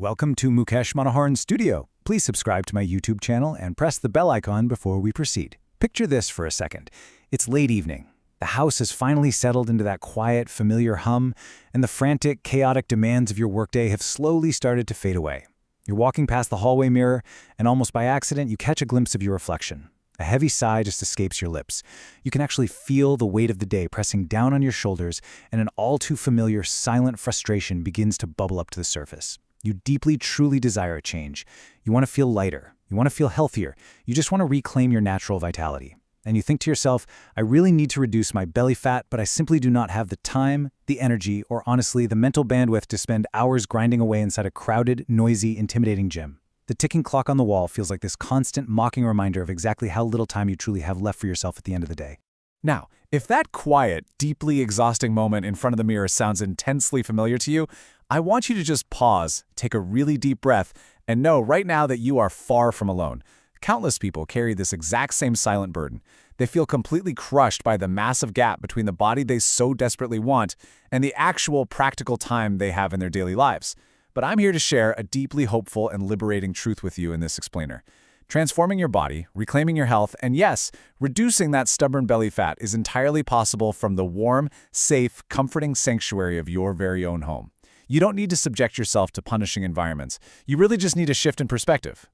Welcome to Mukesh Manoharan Studio. Please subscribe to my YouTube channel and press the bell icon before we proceed. Picture this for a second. It's late evening. The house has finally settled into that quiet, familiar hum, and the frantic, chaotic demands of your workday have slowly started to fade away. You're walking past the hallway mirror, and almost by accident, you catch a glimpse of your reflection. A heavy sigh just escapes your lips. You can actually feel the weight of the day pressing down on your shoulders, and an all-too-familiar, silent frustration begins to bubble up to the surface. You deeply, truly desire a change. You want to feel lighter. You want to feel healthier. You just want to reclaim your natural vitality. And you think to yourself, I really need to reduce my belly fat, but I simply do not have the time, the energy, or honestly, the mental bandwidth to spend hours grinding away inside a crowded, noisy, intimidating gym. The ticking clock on the wall feels like this constant, mocking reminder of exactly how little time you truly have left for yourself at the end of the day. Now, if that quiet, deeply exhausting moment in front of the mirror sounds intensely familiar to you, I want you to just pause, take a really deep breath, and know right now that you are far from alone. Countless people carry this exact same silent burden. They feel completely crushed by the massive gap between the body they so desperately want and the actual practical time they have in their daily lives. But I'm here to share a deeply hopeful and liberating truth with you in this explainer. Transforming your body, reclaiming your health, and yes, reducing that stubborn belly fat is entirely possible from the warm, safe, comforting sanctuary of your very own home. You don't need to subject yourself to punishing environments. You really just need a shift in perspective.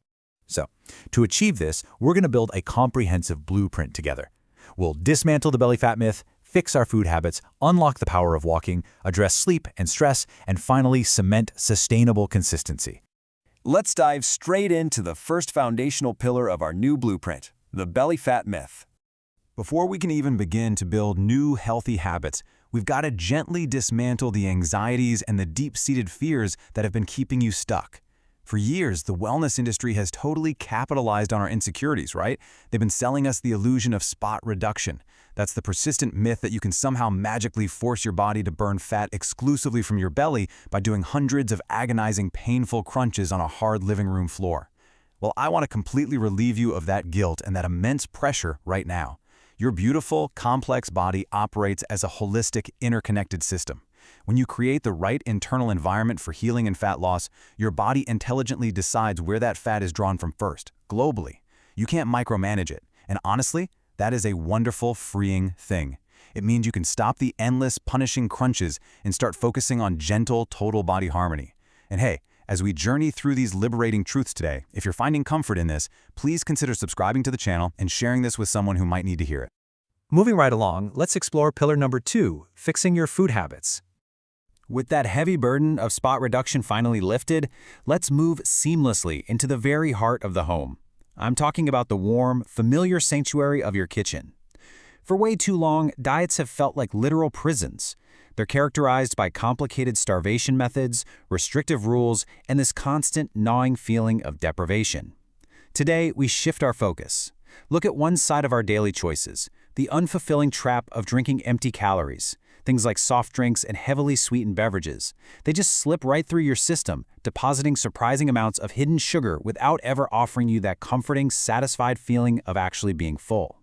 So, to achieve this, we're going to build a comprehensive blueprint together. We'll dismantle the belly fat myth, fix our food habits, unlock the power of walking, address sleep and stress, and finally cement sustainable consistency. Let's dive straight into the first foundational pillar of our new blueprint, the belly fat myth. Before we can even begin to build new healthy habits, we've got to gently dismantle the anxieties and the deep-seated fears that have been keeping you stuck. For years, the wellness industry has totally capitalized on our insecurities, right? They've been selling us the illusion of spot reduction. That's the persistent myth that you can somehow magically force your body to burn fat exclusively from your belly by doing hundreds of agonizing, painful crunches on a hard living room floor. Well, I want to completely relieve you of that guilt and that immense pressure right now. Your beautiful, complex body operates as a holistic, interconnected system. When you create the right internal environment for healing and fat loss, your body intelligently decides where that fat is drawn from first, globally. You can't micromanage it, and honestly, that is a wonderful, freeing thing. It means you can stop the endless, punishing crunches and start focusing on gentle, total body harmony. And hey, as we journey through these liberating truths today, if you're finding comfort in this, please consider subscribing to the channel and sharing this with someone who might need to hear it. Moving right along, let's explore pillar number 2, fixing your food habits. With that heavy burden of spot reduction finally lifted, let's move seamlessly into the very heart of the home. I'm talking about the warm, familiar sanctuary of your kitchen. For way too long, diets have felt like literal prisons. They're characterized by complicated starvation methods, restrictive rules, and this constant gnawing feeling of deprivation. Today, we shift our focus. Look at one side of our daily choices, the unfulfilling trap of drinking empty calories. Things like soft drinks and heavily sweetened beverages. They just slip right through your system, depositing surprising amounts of hidden sugar without ever offering you that comforting, satisfied feeling of actually being full.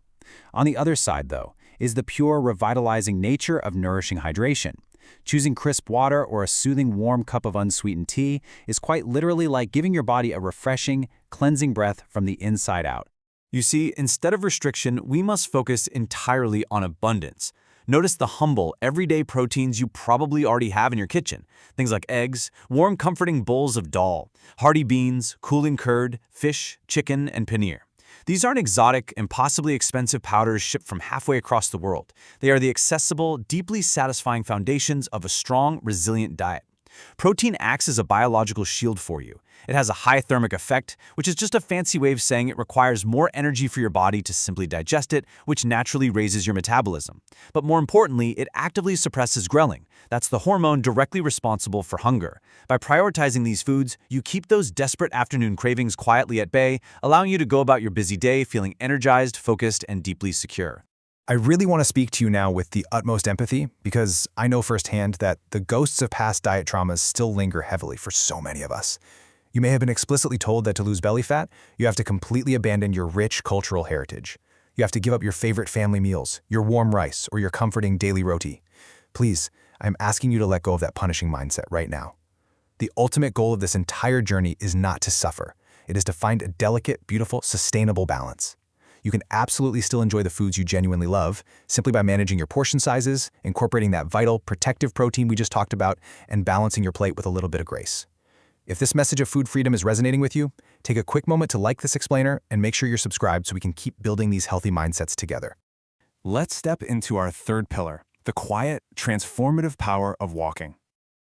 On the other side, though, is the pure, revitalizing nature of nourishing hydration. Choosing crisp water or a soothing warm cup of unsweetened tea is quite literally like giving your body a refreshing, cleansing breath from the inside out. You see, instead of restriction, we must focus entirely on abundance. Notice the humble, everyday proteins you probably already have in your kitchen. Things like eggs, warm, comforting bowls of dal, hearty beans, cooling curd, fish, chicken, and paneer. These aren't exotic, impossibly expensive powders shipped from halfway across the world. They are the accessible, deeply satisfying foundations of a strong, resilient diet. Protein acts as a biological shield for you. It has a high thermic effect, which is just a fancy way of saying it requires more energy for your body to simply digest it, which naturally raises your metabolism. But more importantly, it actively suppresses ghrelin. That's the hormone directly responsible for hunger. By prioritizing these foods, you keep those desperate afternoon cravings quietly at bay, allowing you to go about your busy day feeling energized, focused, and deeply secure. I really want to speak to you now with the utmost empathy because I know firsthand that the ghosts of past diet traumas still linger heavily for so many of us. You may have been explicitly told that to lose belly fat, you have to completely abandon your rich cultural heritage. You have to give up your favorite family meals, your warm rice, or your comforting daily roti. Please, I'm asking you to let go of that punishing mindset right now. The ultimate goal of this entire journey is not to suffer. It is to find a delicate, beautiful, sustainable balance. You can absolutely still enjoy the foods you genuinely love simply by managing your portion sizes, incorporating that vital, protective protein we just talked about, and balancing your plate with a little bit of grace. If this message of food freedom is resonating with you, take a quick moment to like this explainer and make sure you're subscribed so we can keep building these healthy mindsets together. Let's step into our third pillar, the quiet, transformative power of walking.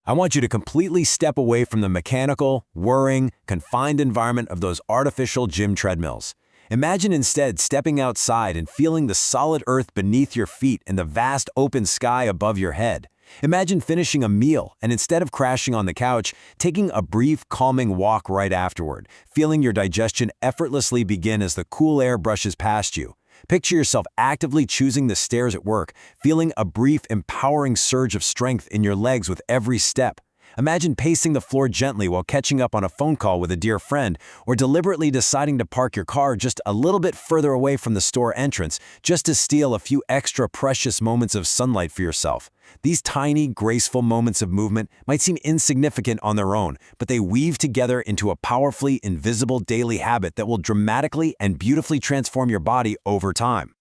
I want you to completely step away from the mechanical, whirring, confined environment of those artificial gym treadmills. Imagine instead stepping outside and feeling the solid earth beneath your feet and the vast open sky above your head. Imagine finishing a meal and instead of crashing on the couch, taking a brief, calming walk right afterward, feeling your digestion effortlessly begin as the cool air brushes past you. Picture yourself actively choosing the stairs at work, feeling a brief, empowering surge of strength in your legs with every step. Imagine pacing the floor gently while catching up on a phone call with a dear friend, or deliberately deciding to park your car just a little bit further away from the store entrance just to steal a few extra precious moments of sunlight for yourself. These tiny, graceful moments of movement might seem insignificant on their own, but they weave together into a powerfully invisible daily habit that will dramatically and beautifully transform your body over time.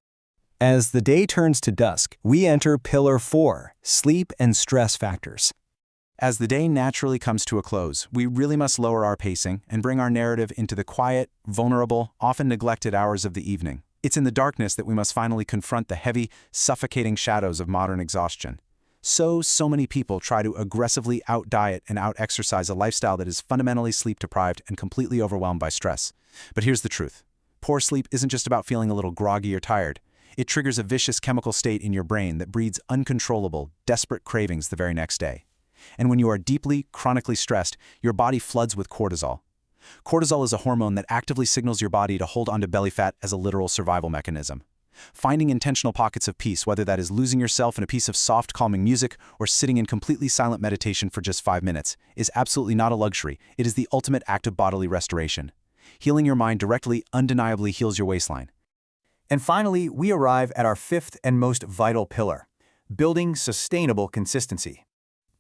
As the day turns to dusk, we enter Pillar 4, Sleep and Stress Factors. As the day naturally comes to a close, we really must lower our pacing and bring our narrative into the quiet, vulnerable, often neglected hours of the evening. It's in the darkness that we must finally confront the heavy, suffocating shadows of modern exhaustion. So many people try to aggressively out-diet and out-exercise a lifestyle that is fundamentally sleep-deprived and completely overwhelmed by stress. But here's the truth. Poor sleep isn't just about feeling a little groggy or tired. It triggers a vicious chemical state in your brain that breeds uncontrollable, desperate cravings the very next day. And when you are deeply, chronically stressed, your body floods with cortisol. Cortisol is a hormone that actively signals your body to hold onto belly fat as a literal survival mechanism. Finding intentional pockets of peace, whether that is losing yourself in a piece of soft, calming music or sitting in completely silent meditation for just 5 minutes, is absolutely not a luxury. It is the ultimate act of bodily restoration. Healing your mind directly, undeniably heals your waistline. And finally, we arrive at our fifth and most vital pillar, building sustainable consistency.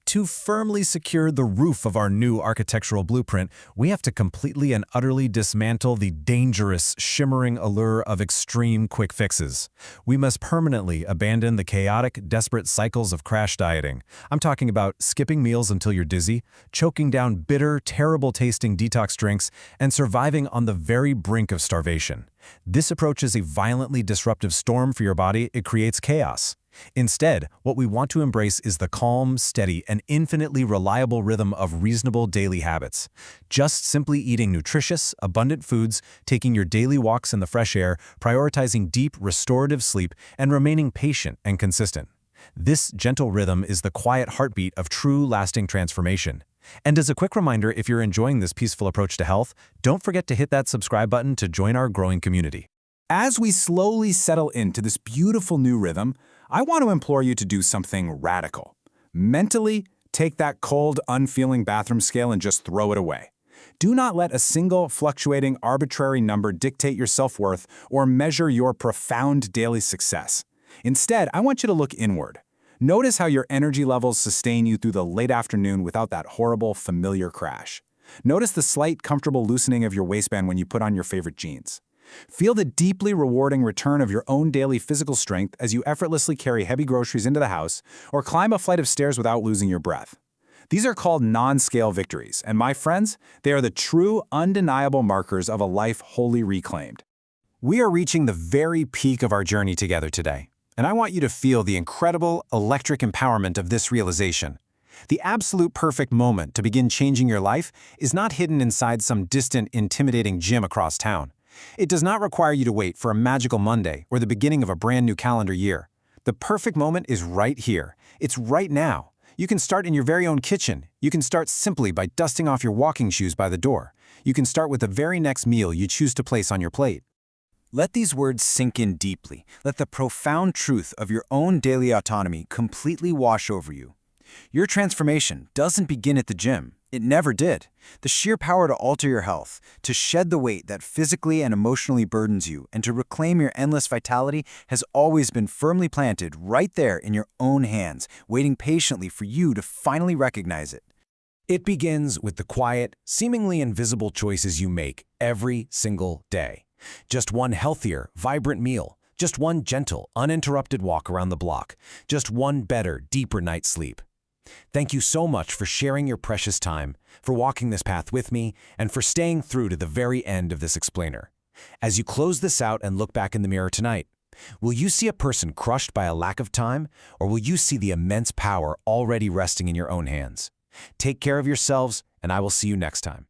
To firmly secure the roof of our new architectural blueprint, we have to completely and utterly dismantle the dangerous, shimmering allure of extreme quick fixes. We must permanently abandon the chaotic, desperate cycles of crash dieting. I'm talking about skipping meals until you're dizzy, choking down bitter, terrible-tasting detox drinks, and surviving on the very brink of starvation. This approach is a violently disruptive storm for your body. It creates chaos. Instead, what we want to embrace is the calm, steady, and infinitely reliable rhythm of reasonable daily habits. Just simply eating nutritious, abundant foods, taking your daily walks in the fresh air, prioritizing deep, restorative sleep, and remaining patient and consistent. This gentle rhythm is the quiet heartbeat of true, lasting transformation. And as a quick reminder, if you're enjoying this peaceful approach to health, don't forget to hit that subscribe button to join our growing community. As we slowly settle into this beautiful new rhythm, I want to implore you to do something radical. Mentally, take that cold, unfeeling bathroom scale and just throw it away. Do not let a single, fluctuating, arbitrary number dictate your self-worth or measure your profound daily success. Instead, I want you to look inward. Notice how your energy levels sustain you through the late afternoon without that horrible, familiar crash. Notice the slight, comfortable loosening of your waistband when you put on your favorite jeans. Feel the deeply rewarding return of your own daily physical strength as you effortlessly carry heavy groceries into the house or climb a flight of stairs without losing your breath. These are called non-scale victories, and my friends, they are the true, undeniable markers of a life wholly reclaimed. We are reaching the very peak of our journey together today, and I want you to feel the incredible, electric empowerment of this realization. The absolute perfect moment to begin changing your life is not hidden inside some distant, intimidating gym across town. It does not require you to wait for a magical Monday or the beginning of a brand new calendar year. The perfect moment is right here. It's right now. You can start in your very own kitchen. You can start simply by dusting off your walking shoes by the door. You can start with the very next meal you choose to place on your plate. Let these words sink in deeply. Let the profound truth of your own daily autonomy completely wash over you. Your transformation doesn't begin at the gym. It never did. The sheer power to alter your health, to shed the weight that physically and emotionally burdens you, and to reclaim your endless vitality has always been firmly planted right there in your own hands, waiting patiently for you to finally recognize it. It begins with the quiet, seemingly invisible choices you make every single day. Just one healthier, vibrant meal. Just one gentle, uninterrupted walk around the block. Just one better, deeper night's sleep. Thank you so much for sharing your precious time, for walking this path with me, and for staying through to the very end of this explainer. As you close this out and look back in the mirror tonight, will you see a person crushed by a lack of time, or will you see the immense power already resting in your own hands? Take care of yourselves, and I will see you next time.